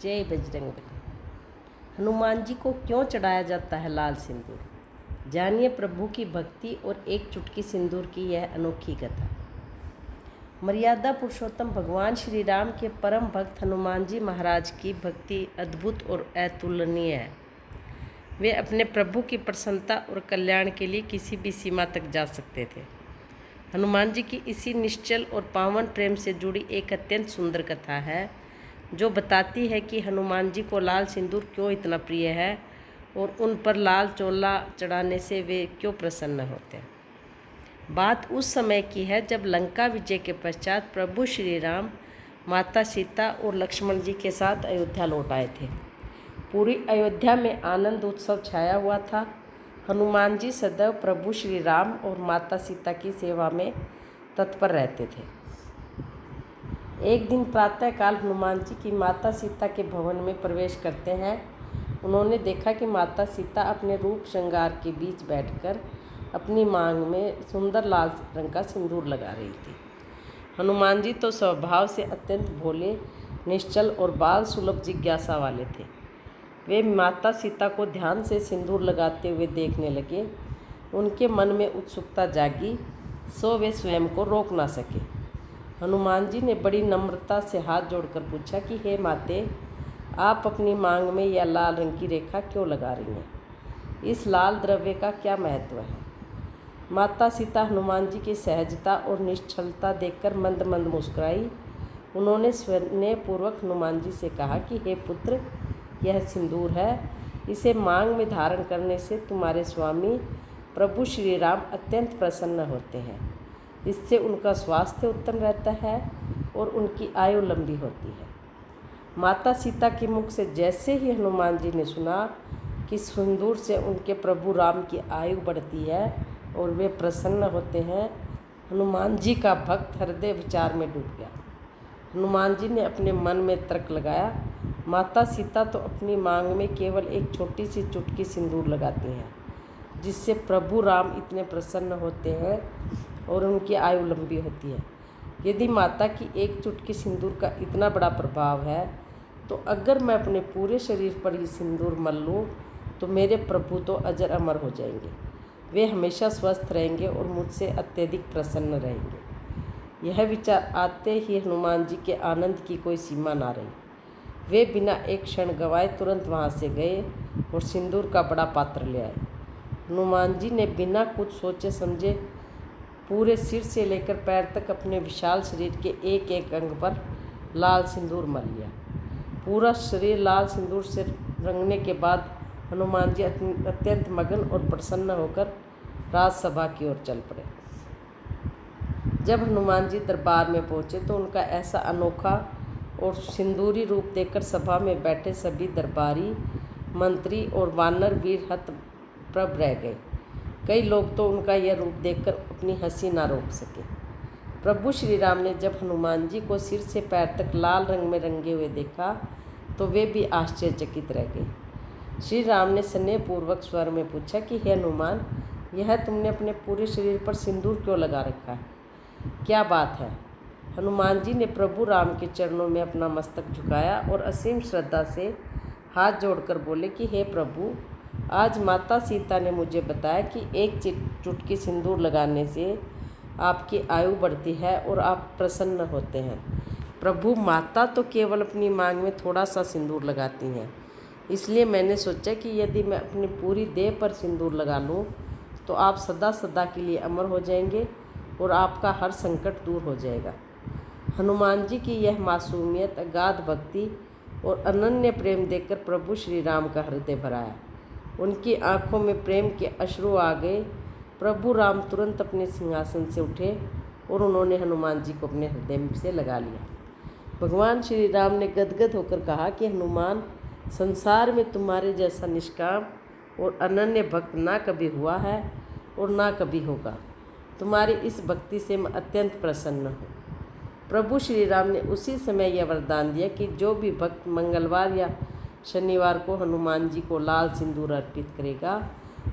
जय बजरंगबली। हनुमान जी को क्यों चढ़ाया जाता है लाल सिंदूर? जानिए प्रभु की भक्ति और एक चुटकी सिंदूर की यह अनोखी कथा। मर्यादा पुरुषोत्तम भगवान श्री राम के परम भक्त हनुमान जी महाराज की भक्ति अद्भुत और अतुलनीय है। वे अपने प्रभु की प्रसन्नता और कल्याण के लिए किसी भी सीमा तक जा सकते थे। हनुमान जी की इसी निश्चल और पावन प्रेम से जुड़ी एक अत्यंत सुंदर कथा है जो बताती है कि हनुमान जी को लाल सिंदूर क्यों इतना प्रिय है और उन पर लाल चोला चढ़ाने से वे क्यों प्रसन्न होते हैं। बात उस समय की है जब लंका विजय के पश्चात प्रभु श्री राम माता सीता और लक्ष्मण जी के साथ अयोध्या लौट आए थे। पूरी अयोध्या में आनंद उत्सव छाया हुआ था। हनुमान जी सदैव प्रभु श्री राम और माता सीता की सेवा में तत्पर रहते थे। एक दिन प्रातःकाल हनुमान जी की माता सीता के भवन में प्रवेश करते हैं। उन्होंने देखा कि माता सीता अपने रूप श्रृंगार के बीच बैठकर अपनी मांग में सुंदर लाल रंग का सिंदूर लगा रही थी। हनुमान जी तो स्वभाव से अत्यंत भोले, निश्चल और बाल सुलभ जिज्ञासा वाले थे। वे माता सीता को ध्यान से सिंदूर लगाते हुए देखने लगे। उनके मन में उत्सुकता जागी, सो वे स्वयं को रोक ना सके। हनुमान जी ने बड़ी नम्रता से हाथ जोड़कर पूछा कि हे माते, आप अपनी मांग में यह लाल रंग की रेखा क्यों लगा रही हैं? इस लाल द्रव्य का क्या महत्व है? माता सीता हनुमान जी की सहजता और निश्चलता देखकर मंद मंद मुस्कुराई। उन्होंने स्नेहपूर्वक हनुमान जी से कहा कि हे पुत्र, यह सिंदूर है। इसे मांग में धारण करने से तुम्हारे स्वामी प्रभु श्री राम अत्यंत प्रसन्न होते हैं। इससे उनका स्वास्थ्य उत्तम रहता है और उनकी आयु लंबी होती है। माता सीता के मुख से जैसे ही हनुमान जी ने सुना कि सिंदूर से उनके प्रभु राम की आयु बढ़ती है और वे प्रसन्न होते हैं, हनुमान जी का भक्त हृदय विचार में डूब गया। हनुमान जी ने अपने मन में तर्क लगाया, माता सीता तो अपनी मांग में केवल एक छोटी सी चुटकी सिंदूर लगाती हैं, जिससे प्रभु राम इतने प्रसन्न होते हैं और उनकी आयु लंबी होती है। यदि माता की एक चुटकी सिंदूर का इतना बड़ा प्रभाव है, तो अगर मैं अपने पूरे शरीर पर ही सिंदूर मल लूँ तो मेरे प्रभु तो अजर अमर हो जाएंगे। वे हमेशा स्वस्थ रहेंगे और मुझसे अत्यधिक प्रसन्न रहेंगे। यह विचार आते ही हनुमान जी के आनंद की कोई सीमा ना रही। वे बिना एक क्षण गंवाए तुरंत वहाँ से गए और सिंदूर का बड़ा पात्र ले आए। हनुमान जी ने बिना कुछ सोचे समझे पूरे सिर से लेकर पैर तक अपने विशाल शरीर के एक एक अंग पर लाल सिंदूर मल लिया। पूरा शरीर लाल सिंदूर से रंगने के बाद हनुमान जी अत्यंत मगन और प्रसन्न होकर राजसभा की ओर चल पड़े। जब हनुमान जी दरबार में पहुँचे तो उनका ऐसा अनोखा और सिंदूरी रूप देखकर सभा में बैठे सभी दरबारी, मंत्री और वानर वीर हतप्रभ रह गए। कई लोग तो उनका यह रूप देखकर अपनी हंसी ना रोक सके। प्रभु श्री राम ने जब हनुमान जी को सिर से पैर तक लाल रंग में रंगे हुए देखा तो वे भी आश्चर्यचकित रह गए। श्री राम ने स्नेहपूर्वक स्वर में पूछा कि हे हनुमान, यह तुमने अपने पूरे शरीर पर सिंदूर क्यों लगा रखा है? क्या बात है? हनुमान जी ने प्रभु राम के चरणों में अपना मस्तक झुकाया और असीम श्रद्धा से हाथ जोड़कर बोले कि हे प्रभु, आज माता सीता ने मुझे बताया कि एक चुटकी सिंदूर लगाने से आपकी आयु बढ़ती है और आप प्रसन्न होते हैं। प्रभु, माता तो केवल अपनी मांग में थोड़ा सा सिंदूर लगाती हैं, इसलिए मैंने सोचा कि यदि मैं अपनी पूरी देह पर सिंदूर लगा लूँ तो आप सदा सदा के लिए अमर हो जाएंगे और आपका हर संकट दूर हो जाएगा। हनुमान जी की यह मासूमियत, अगाध भक्ति और अनन्य प्रेम देखकर प्रभु श्री राम का हृदय भरा है। उनकी आंखों में प्रेम के अश्रु आ गए। प्रभु राम तुरंत अपने सिंहासन से उठे और उन्होंने हनुमान जी को अपने हृदय से लगा लिया। भगवान श्री राम ने गदगद होकर कहा कि हनुमान, संसार में तुम्हारे जैसा निष्काम और अनन्य भक्त ना कभी हुआ है और ना कभी होगा। तुम्हारी इस भक्ति से मैं अत्यंत प्रसन्न हूँ। प्रभु श्री राम ने उसी समय यह वरदान दिया कि जो भी भक्त मंगलवार या शनिवार को हनुमान जी को लाल सिंदूर अर्पित करेगा,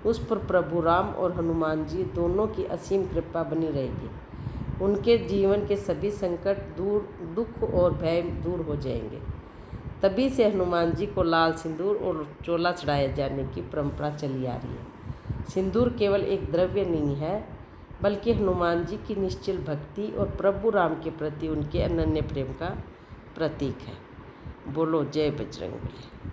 उस पर प्रभु राम और हनुमान जी दोनों की असीम कृपा बनी रहेगी। उनके जीवन के सभी संकट दूर, दुख और भय दूर हो जाएंगे तभी से हनुमान जी को लाल सिंदूर और चोला चढ़ाए जाने की परंपरा चली आ रही है। सिंदूर केवल एक द्रव्य नहीं है, बल्कि हनुमान जी की निश्चल भक्ति और प्रभु राम के प्रति उनके अनन्य प्रेम का प्रतीक है। बोलो जय बजरंगबली।